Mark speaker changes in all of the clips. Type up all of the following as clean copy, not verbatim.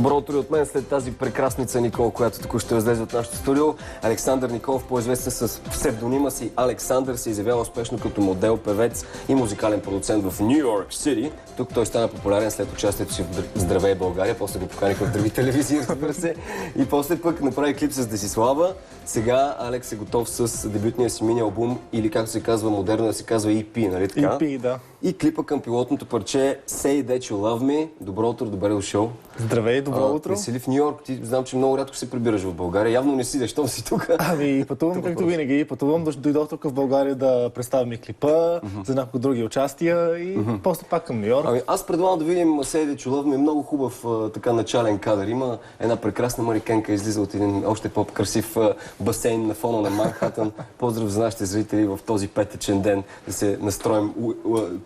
Speaker 1: Добро утро от мен след тази прекрасница Никол, която току-що излезе от нашото студио. Александър Николов, по-известен с псевдонима си Александър, се изявява успешно като модел, певец и музикален продуцент в Ню Йорк Сити. Тук той стана популярен след участието си в Здравей България, после го поканиха в други телевизии, разбира се. И после пък направи клип с Десислава. Сега Алекс е готов с дебютния си мини-албум, или както се казва модерно да се казва EP, нали така?
Speaker 2: EP, да.
Speaker 1: И клипа към пилотното парче Say That You Love Me. Добро утро, добре дошъл.
Speaker 2: Здравей, добро утро.
Speaker 1: Не си ли в Ню Йорк? Ти знам, че много рядко се прибираш в България. Явно не си, защо си тук?
Speaker 2: Ами, пътувам както винаги. Пътувам, дойдох тук в България да представя ми клипа, за няколко други участия и после пак към Ню Йорк.
Speaker 1: Ами, аз предлагам да видим Say That You Love Me. Много хубав така начален кадър. Има една прекрасна марикенка, излиза от един още по-красив басейн на фона на Манхатън. Поздрав за нашите зрители в този петъчен ден, да се настроим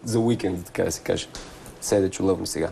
Speaker 1: за уикенд, така да се каже. Say That You Love Me сега.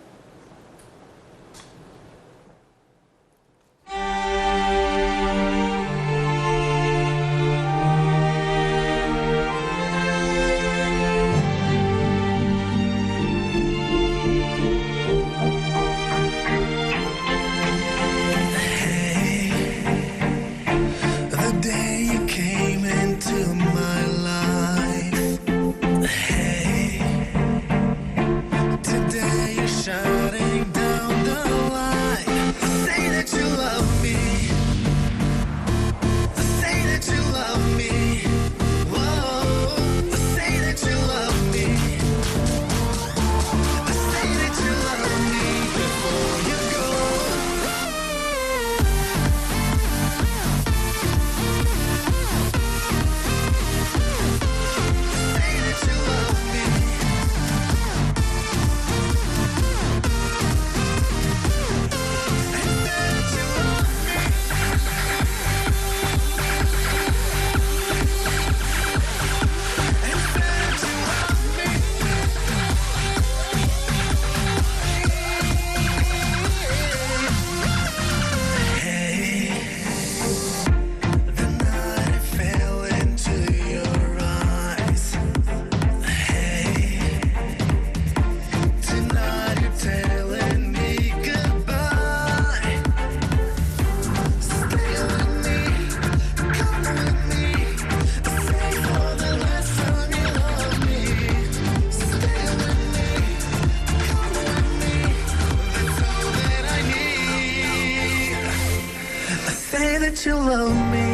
Speaker 3: That you love me.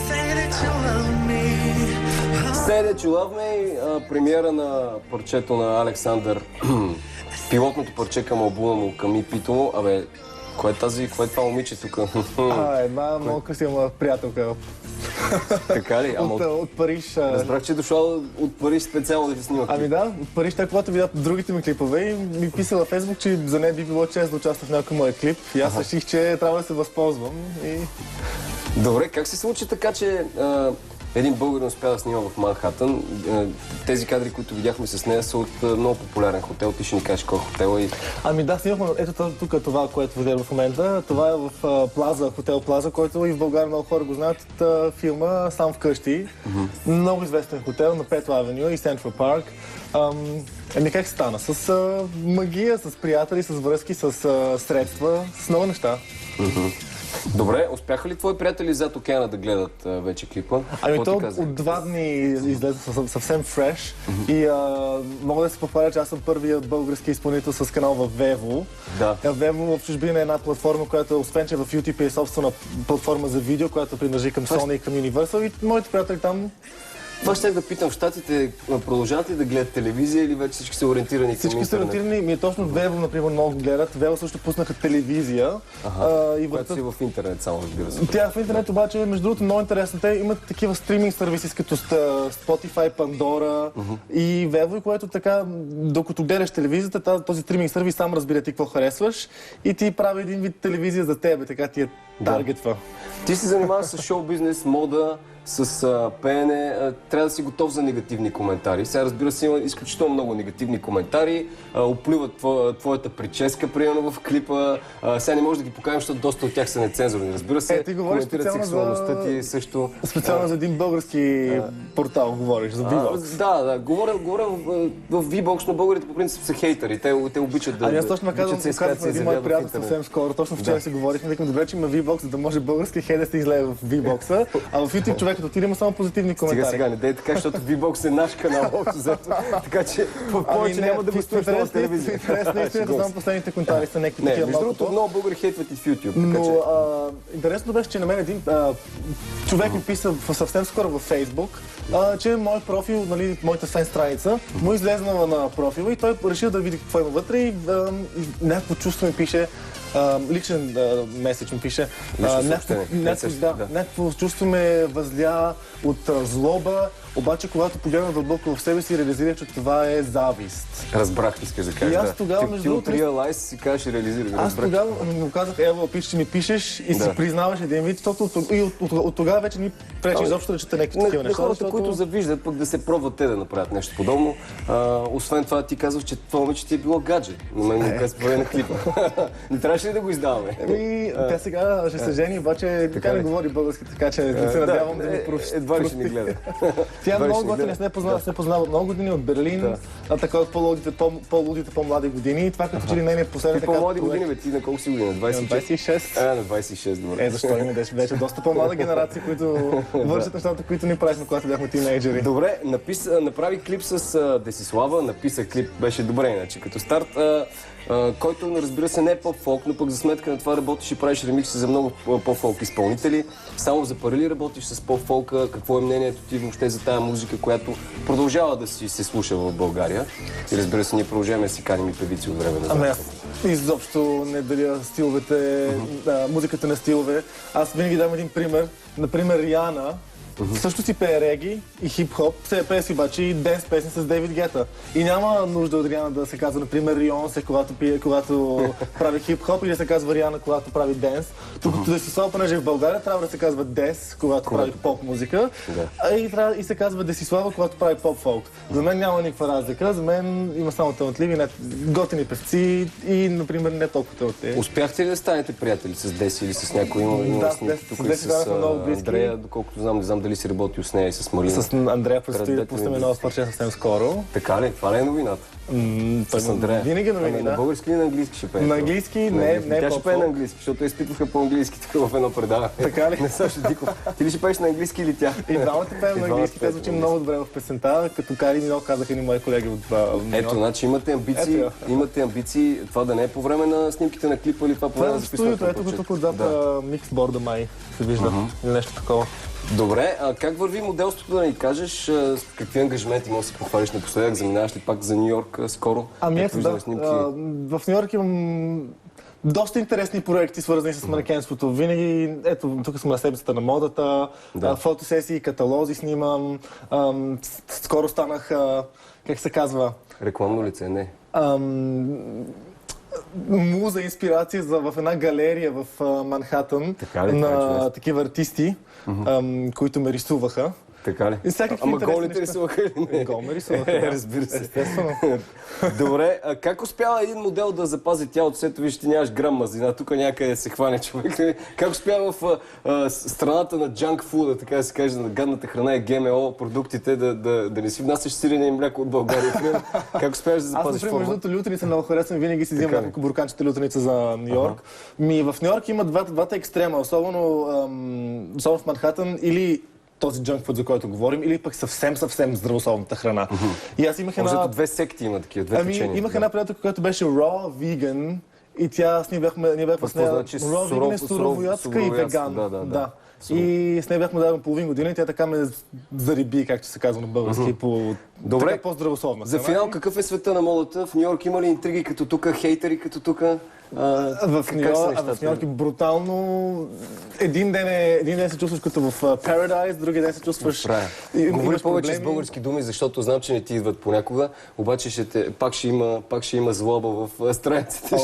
Speaker 3: Say that you love me.
Speaker 1: Say That You Love Me, премиера на парчето на Александър, пилотното парче към албума му, към EP-то му. Абе, кое е това момиче тук?
Speaker 2: Една много красива приятелка.
Speaker 1: Така ли?
Speaker 2: От Париж.
Speaker 1: Разбрах, че е дошла от Париж специално да ти снима.
Speaker 2: Ами да, от Париж, тъй когато видят другите ми клипове и ми писа във Фейсбук, че за нея би било чест да участва в някой мой клип. И аз реших, че трябва да се възползвам.
Speaker 1: Добре, как се случи така, че един българин успя да снима в Манхатън? Тези кадри, които видяхме с нея, са от много популярен хотел. Ти ще ни кажеш кой хотел е.
Speaker 2: Ами да, снимахме. Ето тук това, което видях в момента. Това е в Плаза, хотел Плаза, който и в България много хора го знаят от филма Сам вкъщи. Много известен хотел на Пето Авеню и Централ Парк. Ами как стана? С магия, с приятели, с връзки, с средства, с много неща.
Speaker 1: Добре, успяха ли твои приятели зад океана да гледат вече клипа?
Speaker 2: Ами то от 2 дни излезе съвсем фреш и мога да се похваля, че аз съм първият български изпълнител с канал в Vevo.
Speaker 1: Да.
Speaker 2: Vevo в чужбина е една платформа, която освен че в YouTube е собствена платформа за видео, която принадлежи към Sony и към Universal и моите приятели там.
Speaker 1: Това ще да питам, в Щатите продължават ли да гледат телевизия или вече всички са ориентирани към интернет?
Speaker 2: Всички са ориентирани, ми е точно Vevo, например, много гледат. Vevo също пуснаха телевизия.
Speaker 1: Която си в интернет само, разбира се.
Speaker 2: Тя в интернет обаче, между другото, много интересно. Те имат такива стриминг сервиси, като Spotify, Pandora и Vevo, което така, докато гледаш телевизията, този стриминг сервис сам разбира ти какво харесваш и ти прави един вид телевизия за тебе, така ти е таргетва.
Speaker 1: Ти се занимаваш с шоу-бизнес, мода, с пеене, трябва да си готов за негативни коментари. Сега, разбира се, има изключително много негативни коментари, оплюват твоята прическа, примерно в клипа. Сега не може да ги покажем, защото доста от тях са нецензурни. Разбира се,
Speaker 2: ти говориш
Speaker 1: коментират сексуалността ти също.
Speaker 2: Специално за един български портал говориш, за V-Box.
Speaker 1: Да, говоря в V-Box, но българите по принцип са хейтери. Те обичат да
Speaker 2: аз точно казах на един мой приятел съвсем скоро. Точно вчера си говорихме, викам, добре, че има V-Box, за да може български хейт да се излее в V-Box-а, а в YouTube човек като отиде има само позитивни коментари.
Speaker 1: Сега не дей така, защото V-Box е наш канал, общо взето. Така че повече няма да го стоиш на телевизия.
Speaker 2: Интересно истина, само последните коментари са някакви такива.
Speaker 1: Между другото, много българи хейтват и в YouTube.
Speaker 2: Но интересно беше, че на мен един човек ми писа съвсем скоро във Facebook, че мой профил, нали, моята фен страница, му излезнала на профила и той решил да види какво има вътре и някакво чувство ми пише, личен меседж ми пише, някакво чувство ме възля от злоба, обаче когато погледна дълбоко в себе си, реализирах, че това е завист.
Speaker 1: Разбрах, искаш да кажеш.
Speaker 2: И аз тогава, между другото,
Speaker 1: ти от Realize си кажеш и реализирах.
Speaker 2: Аз тогава му казах, ево, пишеш, че ми пишеш и си признаваш един вид, защото от тогава вече ни пречи изобщо да чета някакви такива неща.
Speaker 1: Хората, които завиждат, пък да се пробват те да направят нещо подобно. Освен това, ти казваш, че това момиче ти е било гадже. На мен ми казва по време на клипа. Не трябваше ли да го издаваме?
Speaker 2: Тя сега ще се жени, обаче тя не говори български, така че се надявам да ми прости.
Speaker 1: Едва ли ще ни гледа.
Speaker 2: Тя много готина, не се познава от много години от Берлин, така от по-лудите, по-млади години. Това като че ли не е последната така...
Speaker 1: По-млади години, бе, ти на колко си година?
Speaker 2: 26.
Speaker 1: На 26, добре.
Speaker 2: Защо има вече доста по-млада генерация, които вършат нещата, които ни правихме, когато бяхме тинейджери.
Speaker 1: Добре, направи клип с Десислава, написа клип, беше добре, иначе като старт. Който, разбира се, не е поп-фолк, но пък за сметка на това работиш и правиш ремикси за много поп-фолк изпълнители. Само за пари ли работиш с поп-фолка? Какво е мнението ти въобще за тая музика, която продължава да си се слуша в България? И разбира се, ние продължаваме да си каним и певици от време на време.
Speaker 2: Аз изобщо не деля стиловете, музиката на стилове. Аз винаги дам един пример. Например, Риана. Също си пее реги и хип-хоп, се пее си обаче и денс песни с Дейвид Гета. И няма нужда от Риана да се казва, например, Рионсе, когато прави хип-хоп, или да се казва Риана, когато прави денс. Докато Десислава, понеже в България, трябва да се казва Дес, когато прави поп-музика, и се казва Десислава, когато прави поп-фолк. За мен няма никаква разлика, за мен има само талантливи, готини певци и, например, не толкова талантливи.
Speaker 1: Успяхте ли да станете приятели с Деси или с някой?
Speaker 2: Да, с Деси бяхме много близки.
Speaker 1: Андрея, доколкото знам дали си работил с нея и с Марина.
Speaker 2: С Андрея предстои да пуснем едно парче съвсем скоро.
Speaker 1: Така ли? Това не е новината? С Андрея.
Speaker 2: Винаги новина.
Speaker 1: На български или на английски ще пее?
Speaker 2: На английски, не
Speaker 1: Тя ще пее на английски, защото я изпитваха по-английски тук в едно предаване.
Speaker 2: Така ли?
Speaker 1: Не Сашо Диков. Ти ли ще пееш на английски или тя?
Speaker 2: И двамата пеем на английски. Тя звучи много добре в песента, като Кари много казаха ни мои колеги от
Speaker 1: Ето, значи имате амбиции това да не е по време на снимките на клипа или това по време на записването.
Speaker 2: Това е студиото, ето тук отзад миксборда май се вижда. Или нещо такова.
Speaker 1: Добре, а как върви моделството, да ни кажеш? С какви ангажименти можеш да се похвалиш напоследък? Заминаваш ли пак за Ню Йорк скоро?
Speaker 2: Ами ето, да. В Ню Йорк имам доста интересни проекти, свързани с манекенството. Винаги, ето, тук съм на седмицата на модата, фотосесии, каталози снимам. Скоро станах, как се казва?
Speaker 1: Рекламно лице, не.
Speaker 2: Муза, инспирация в една галерия в Манхатън на такива артисти, които ме рисуваха.
Speaker 1: Така ли? Ама голите рисуваха или не?
Speaker 2: Гол ме рисуваха,
Speaker 1: разбира се.
Speaker 2: Естествено.
Speaker 1: Добре, а как успява един модел да запази тялото, след виж, ти нямаш грам мазнина, тук някъде се хване човек. Как успява в страната на джанк фуда, така да се каже, на гадната храна и ГМО продуктите, да не си внасяш сирене и мляко от България? Как успяваш да запазиш форма?
Speaker 2: Аз, например, между лютеница много харесвам, винаги си взимам няколко бурканчета лютеница за Ню Йорк. В Ню Йорк има двата екстрема, особено в Манхатън, или този джанкфуд, за който говорим, или пък съвсем здравословната храна. И аз имах една...
Speaker 1: Две секти има такива, две течения.
Speaker 2: Имах една приятелка, която беше raw vegan, и тя с нея бяхме с нея... Raw vegan е суровоядска и веган. Да. И с нея бяхме заедно половин година и тя така ме зариби, както се казва на български, така по-здравословна.
Speaker 1: За финал, какъв е света на модата? В Ню Йорк има ли интриги като тук, хейтери като тук?
Speaker 2: В Ню Йорк е брутално. Един ден се чувстваш като в Paradise, другия ден се чувстваш...
Speaker 1: Говори повече с български думи, защото знам, че не ти идват понякога, обаче пак ще има злоба в страниците.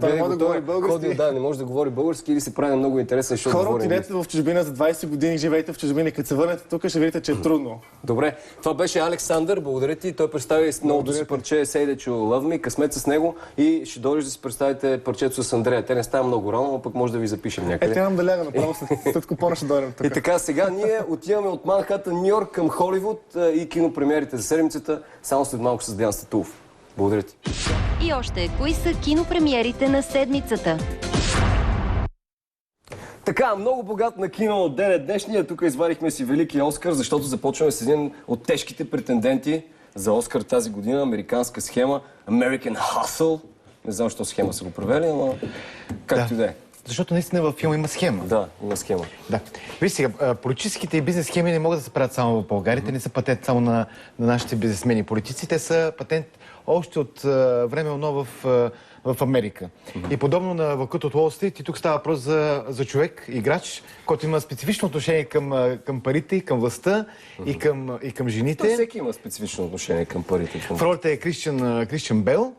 Speaker 2: Той не може да говори български.
Speaker 1: Да, не може да говори български или се прави много интересен, защото
Speaker 2: хора отидете в чужбина пример за 20 години живеете в чужбина и като се върнете тук, ще видите, че е трудно.
Speaker 1: Добре, това беше Александър, благодаря ти. Той представи новото си парче Say That You Love Me, късмет с него и ще дойдеш да си представите парчето с Андрея. Те не става много рано, но пък може да ви запишем някъде.
Speaker 2: Нямам да ляга направо след купона ще дойдем тук.
Speaker 1: И така, сега ние отиваме от Манхатън, Ню Йорк към Холивуд и кинопремиерите за седмицата, само след малко с Диан Статулов. Благодаря ти.
Speaker 4: И още, кои са кинопремиерите на седмицата?
Speaker 1: Така, много богат на кино от ден е днешния. Тук извадихме си велики Оскар, защото започваме с един от тежките претенденти за Оскар тази година. Американска схема American Hustle. Не знам, защо схема са го провели, но както и да е.
Speaker 5: Защото наистина във филма има схема.
Speaker 1: Да, има схема.
Speaker 5: Да. Виж сега, политическите и бизнес схеми не могат да се правят само в България. Те не са патент само на нашите бизнесмени и политици. Те са патент още от време оно в Америка. И подобно на Вълкът от Уол Стрит, и тук става въпрос за човек, играч, който има специфично отношение към парите, към властта и към жените.
Speaker 1: Всеки има специфично отношение към парите.
Speaker 5: В ролята е Кристиан Бейл.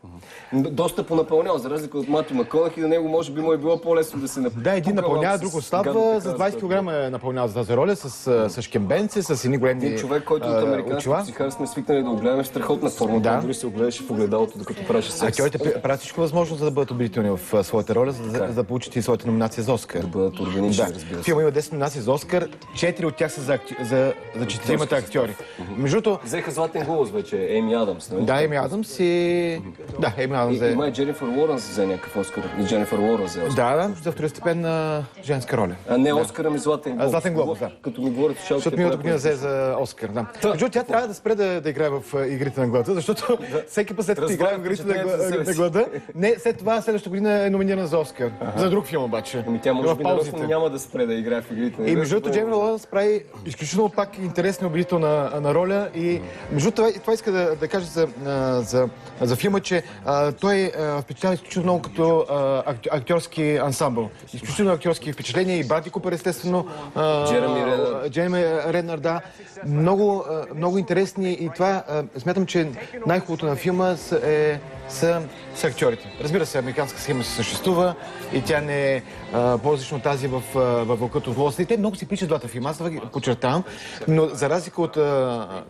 Speaker 1: Доста понапълнял, за разлика от Матю Макконахи, на него може би му е било по-лесно да се напълнява.
Speaker 5: Да, един напълнява, друг отслабва. За 20 кг е напълнял за тази роля, с шкембенци, с едни големи
Speaker 1: един човек, който от американската психара сме свикнали да го гледаме в страхотна форма. Да. Дори се огледаше в огледалото, докато правеше секс.
Speaker 5: Актьорите правят всичко възможно, за да бъдат убедителни в своята роля, за да получат и своята номинация за Оскар.
Speaker 1: Да бъдат органични, разбира се.
Speaker 5: Филма има 10 номинации за Оскар, 4 от тях са за четиримата актьори. Между другото...
Speaker 1: Взеха златен глас вече, Еми Адамс, нали?
Speaker 5: Да, Еми Адамс и... Да, Еми Адамс е...
Speaker 1: Има и Дженифър Лоуренс взе някакъв Оскар. И Дженифър Лоуренс взе Оскар.
Speaker 5: Да, за второстепенна женска роля.
Speaker 1: А не Оскар, ами златен глас.
Speaker 5: Златен глобус, да.
Speaker 1: Като ми говорят в шалките...
Speaker 5: Защото миналата година взе за Оскар, да. Между тя трябва да спре да играе в игрите на глада, защото всеки път след като играе в игрите на глада, не, след това следващата година е номинирана за Оскар. За друг филм обаче.
Speaker 1: Ами тя може би нарочно няма да спре да играе в игрите на глада.
Speaker 5: И между другото Джейми Лоуренс прави изключително пак интересна убедителна роля и между това иска да кажа за филма, че той впечатлява изключително много като актьорски ансамбъл. Изключително актьорски впечатления и Брадли Купър, естествено. Джереми Ренър, да. Много интересни и това смятам, че най-хубавото на филма са актьорите. Разбира се, американска схема се съществува и тя не е по-различно от тази във Вълкът от Уол Стрит. Те много се приличат двата филма, аз това ги подчертавам, но за разлика от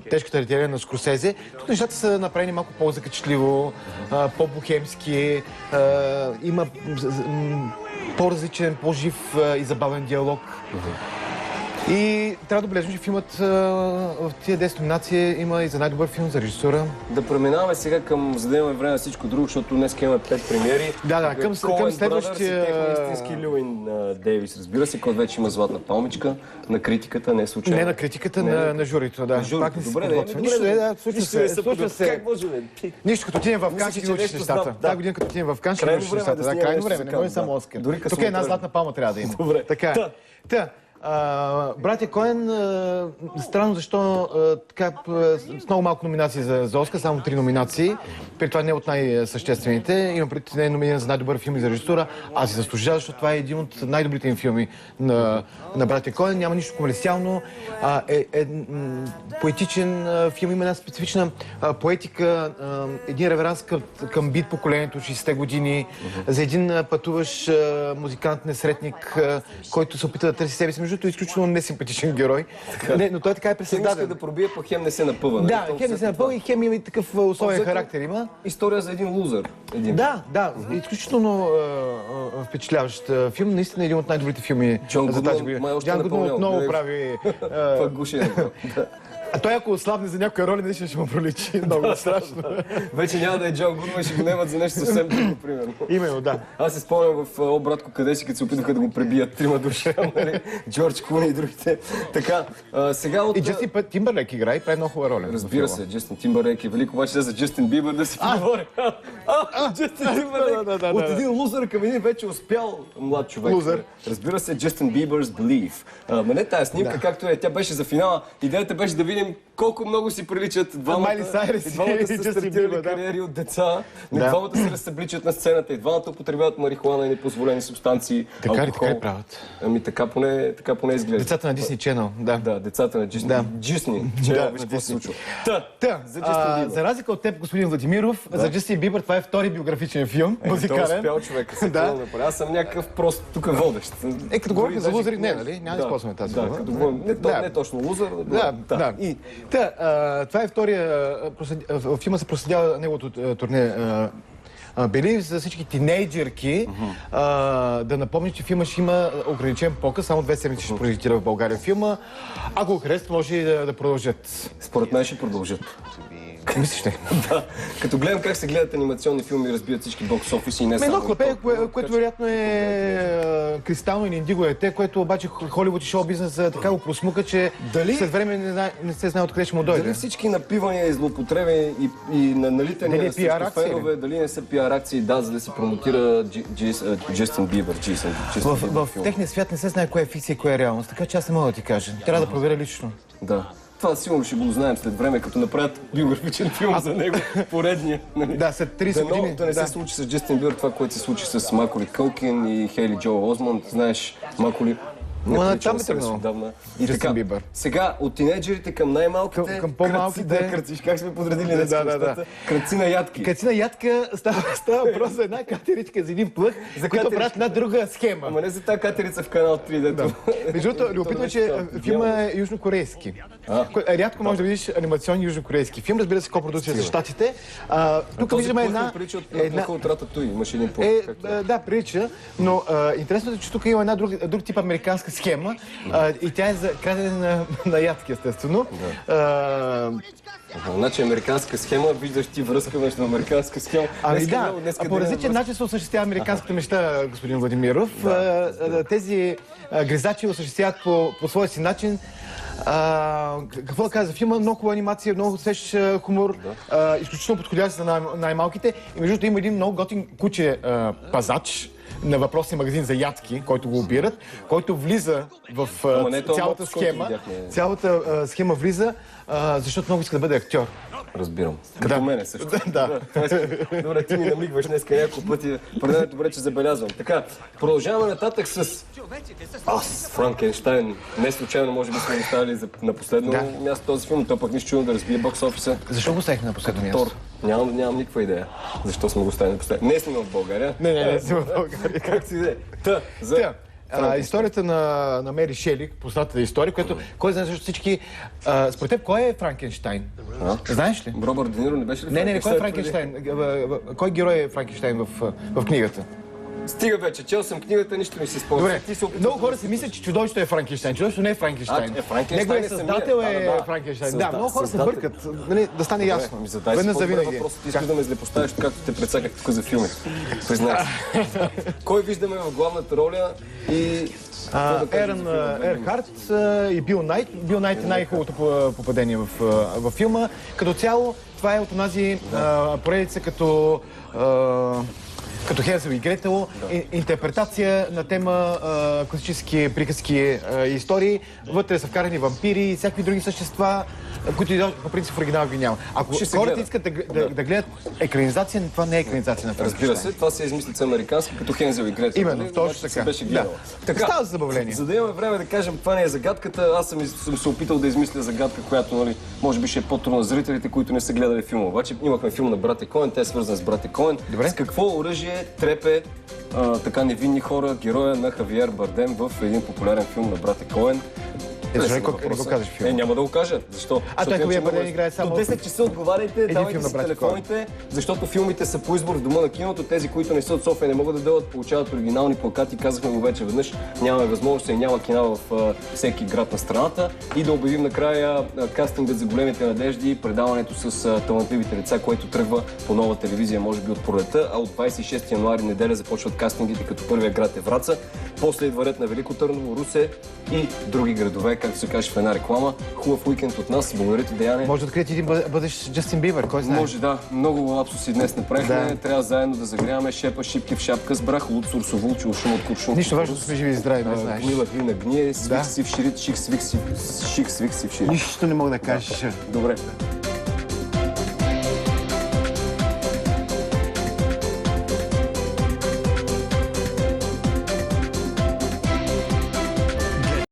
Speaker 5: тежката артилерия на Скорсезе, тук нещата са направени малко по-закачливо, по-бухемски, има по-различен, по-жив и забавен диалог. И трябва да отбележим, че филмът в тия 10 номинации има и за най-добър филм, за режисура.
Speaker 1: Да преминаваме сега за да имаме време на всичко друго, защото днес имаме 5 премиери.
Speaker 5: Да, към следващия...
Speaker 1: Истински Люин Дейвис, разбира се, който вече има златна палмичка на критиката, не случайно.
Speaker 5: Не на критиката, на журито, да.
Speaker 1: Пак
Speaker 5: добре, случва се.
Speaker 1: Как може, бе?
Speaker 5: Нищо, като отидем в Кан, ще научиш нещата. Тази година, като отидем в Кан, ще научиш нещата. Крайно време, не може само Оскар. Тук една златна палма трябва да има.
Speaker 1: Добре.
Speaker 5: Така. Братя Коен, странно защо така, с много малко номинации за Оскар, само 3 номинации. При това не е от най-съществените. Имам преди не е номиниран за най-добър филм и за режисура. Аз си заслужавам, защото това е един от най-добрите им филми на Братя Коен. Няма нищо комерциално. Поетичен филм, има една специфична поетика, един реверанс към бит поколението 60-те години, за един пътуващ музикант, несретник, който се опита да търси себе си. Между изключително несимпатичен герой. Не, но той така е пресъздаден.
Speaker 1: Хем иска да пробие, пък хем не се напъва.
Speaker 5: Да, хем не се напъва и хем има и такъв особен характер има.
Speaker 1: История за един лузър.
Speaker 5: Да, изключително впечатляващ филм. Наистина един от най-добрите филми за тази година. Джон Гудман отново прави...
Speaker 1: Пък гуши.
Speaker 5: А той ако ослабне за някоя роля, наистина ще му проличи. Много страшно.
Speaker 1: Вече няма да е Джон Гудман и ще го немат за нещо съвсем друго, примерно.
Speaker 5: Именно, да.
Speaker 1: Аз се спомням в О, братко, къде си, като се опитаха да го пребият 3 души, Джордж Клуни и другите. Така, сега от...
Speaker 5: И Джастин Тимбърлейк играе и прави много хубава роля.
Speaker 1: Разбира се, Джастин Тимбърлейк е велик, обаче за Джастин Бибър да си поговорим. Джастин Тимбърлейк от един лузър към един вече успял млад човек.
Speaker 5: Лузър.
Speaker 1: Разбира се, Justin Bieber's Believe. Не тая снимка, както е, тя беше за финала. Идеята беше да видим видим колко много си приличат двамата.
Speaker 2: Майли Сайрес
Speaker 1: И двамата
Speaker 2: и
Speaker 1: са
Speaker 2: Джастин
Speaker 1: стартирали
Speaker 2: Бибър, да.
Speaker 1: кариери от деца. И
Speaker 2: Да.
Speaker 1: двамата се разсъбличат на сцената. И двамата употребяват марихуана и непозволени субстанции.
Speaker 2: Така ли,
Speaker 1: алкохол.
Speaker 2: така и правят.
Speaker 1: Ами така поне изглежда.
Speaker 2: Децата на Disney Channel, да.
Speaker 1: Да, децата на Джисни.
Speaker 2: Да.
Speaker 1: Джисни. Че
Speaker 2: Да,
Speaker 1: виж
Speaker 2: на
Speaker 1: какво се
Speaker 2: Disney.
Speaker 1: случва.
Speaker 2: За
Speaker 1: Джастин Бибър.
Speaker 2: за разлика от теб, господин Владимиров, за Джастин Бибър това е втори биографичен филм,
Speaker 1: Той е
Speaker 2: музикален.
Speaker 1: успял човека. Се
Speaker 2: Да.
Speaker 1: направи. Аз съм някакъв просто тук водещ.
Speaker 2: Като говорихме за
Speaker 1: Дори
Speaker 2: лузери,
Speaker 1: даже-
Speaker 2: не, нали? Няма да използваме тази
Speaker 1: Да,
Speaker 2: дума.
Speaker 1: като говорим, не точно лузър.
Speaker 2: Да. И, това е втория. В филма се проследява неговото турне Believe за всички тинейджърки. Да напомня, че филма ще има ограничен показ, само 2 седмици ще прожитира в България филма. Ако го харесват, може и да продължат.
Speaker 1: Според мен ще продължат.
Speaker 2: Мислиш ли?
Speaker 1: Да. Като гледам как се гледат анимационни филми и разбият всички бокс офиси и не само.
Speaker 2: Едно клапе, което вероятно е кристално или индиго дете, което обаче Холивуд и шоу бизнес така го просмука, че след време не се знае откъде ще му дойде.
Speaker 1: Дали всички напивания и злоупотреби и налитания
Speaker 2: Дали е
Speaker 1: на
Speaker 2: PR
Speaker 1: срещу
Speaker 2: акция,
Speaker 1: фенове, дали не са пиар акции, да, за да се промотира Джастин Бибър.
Speaker 2: В техния свят не се знае кое е фикция и кое е реалност, така че аз не мога да ти кажа. Трябва да проверя лично.
Speaker 1: Да. Това сигурно ще го узнаем след време, като направят биографичен филм за него, поредния. Нали?
Speaker 2: Да, след 30 години.
Speaker 1: Да не се случи с Джастин Бибър това, което се случи с Маколи Кълкин и Хейли Джоел Осмонд. Знаеш, Маколи...
Speaker 2: там е тръгнал.
Speaker 1: И
Speaker 2: Джастин
Speaker 1: така,
Speaker 2: Бибър.
Speaker 1: сега от тинейджерите към най-малките...
Speaker 2: Към по-малките.
Speaker 1: Кръци, да, кръци. Как сме подредили днес нещата? Кръци на ядки.
Speaker 2: Кацина ядка става въпрос за една катеричка, за един плъх, за които
Speaker 1: катеричка.
Speaker 2: правят една друга схема.
Speaker 1: Ама не за тази катерица в канал 3, дето...
Speaker 2: Между другото, любопитно е, че филма е южнокорейски. Рядко може да видиш анимационни южнокорейски филм, разбира се, копродукция за щатите. Тук виждаме една...
Speaker 1: Прилича от Рататуй, имаше един плъх.
Speaker 2: Да, прилича, но интересното е, че тук има една друг тип американска схема и тя е за крадене на ядки, естествено.
Speaker 1: Значи американска схема, виждаш ти връзка между американска схема.
Speaker 2: Ами да, по различен начин се осъществява американската мечта, господин Владимиров. Тези гризачи осъществяват по своя си начин. Какво да кажа за филма? Много хубава анимация, много свеж хумор, изключително подходящ за най-малките. И между другото има един много готин куче пазач на въпросния магазин за ядки, който го обират, който влиза в цялата схема. Цялата схема влиза, защото много иска да бъде актьор.
Speaker 1: Разбирам. Като мене също.
Speaker 2: Да.
Speaker 1: Добре, ти ми намигваш днеска няколко пъти. Предаването добре, че забелязвам. Така, продължаваме нататък с Франкенщайн. Не случайно, може би сме го ставили на последно място този филм. Той пък нищо чудно да разбие бокс офиса.
Speaker 2: Защо го ставихме на последно
Speaker 1: Тор.
Speaker 2: място?
Speaker 1: Нямам никаква идея. Защо сме го ставили на последно? Не сме в България.
Speaker 2: Не сме в България.
Speaker 1: Как си иде?
Speaker 2: Историята на Мери Шели, познатата история, която кой знае също всички... Според теб, кой е Франкенщайн? Знаеш ли?
Speaker 1: Робърт Де Ниро не беше ли?
Speaker 2: Не, кой е Франкенщайн? Кой герой е Франкенщайн в книгата?
Speaker 1: Стига вече, чел съм книгата, нищо не си спомня.
Speaker 2: Добре, много хора си мислят, че чудовището е Франкенщайн. Чудовището не е Франкенщайн. Неговият създател е Франкенщайн. Да, много хора се бъркат. Да стане ясно. Веднъж за винаги.
Speaker 1: Ти искаш да ме злепоставиш, както те прецаках тук за филми. Признай се. Кой виждаме в главната роля и...
Speaker 2: Ерън Ерхарт и Бил Найт. Бил Найт е най-хубавото попадение в филма. Като цяло, това е от онази поредица като Хензел и Гретел, интерпретация на тема класически приказки и истории. Вътре са вкарани вампири и всякакви други същества, които по принцип в оригинал ги няма. Ако хората искат да гледат екранизация, това не е екранизация на Франкенщайн.
Speaker 1: Разбира се, това се измислица американски, като Хензел и Гретел.
Speaker 2: Именно, точно така.
Speaker 1: Беше гледал.
Speaker 2: Става за забавление.
Speaker 1: За да имаме време да кажем, това не е загадката, аз съм се опитал да измисля загадка, която може би ще е по-трудна за зрителите, които не са гледали филма. Обаче имахме филм на Братя Коен, те е свързан с Братя Коен. С какво оръжие трепе така невинни хора, героя на Хавиер Бардем в един популярен филм на Братя Коен?
Speaker 2: Не го кажеш филма.
Speaker 1: Не, няма да го кажа. Защо?
Speaker 2: Той Хавиер Бардем играе само...
Speaker 1: До 10 часа отговаряйте, давайте си телефоните, защото филмите са по избор в дома на киното. Тези, които не са от София, не могат да дойдат, получават оригинални плакати. Казахме го вече веднъж. Нямаме възможност и няма кина в всеки град на страната. И да обявим накрая кастингът за големите надежди, предаването с талантливите деца, което тръгва по Нова телевизия, може би от пролета, а от 26 януари неделя започват кастингите, като първия град е Враца. После идва ред на Велико Търново, Русе и други градове, както се каже в една реклама. Хубав уикенд от нас. Благодаря ти, Деяне.
Speaker 5: Може да откриете един бъдещ Джастин Бибър, кой знае?
Speaker 1: Може, да. Много лапсуси днес направихме.
Speaker 5: Да.
Speaker 1: Трябва заедно да загряваме шепа, шипки в шапка. Сбрах Луцур, Совулчо, шум от куршум.
Speaker 5: Нищо важно, сме живи и здрави, не знаеш.
Speaker 1: Гнила глина гние, свих
Speaker 5: Да.
Speaker 1: си в ширит, ших свих си в ширит.
Speaker 5: Нищо не мога да кажеш.
Speaker 1: Добре.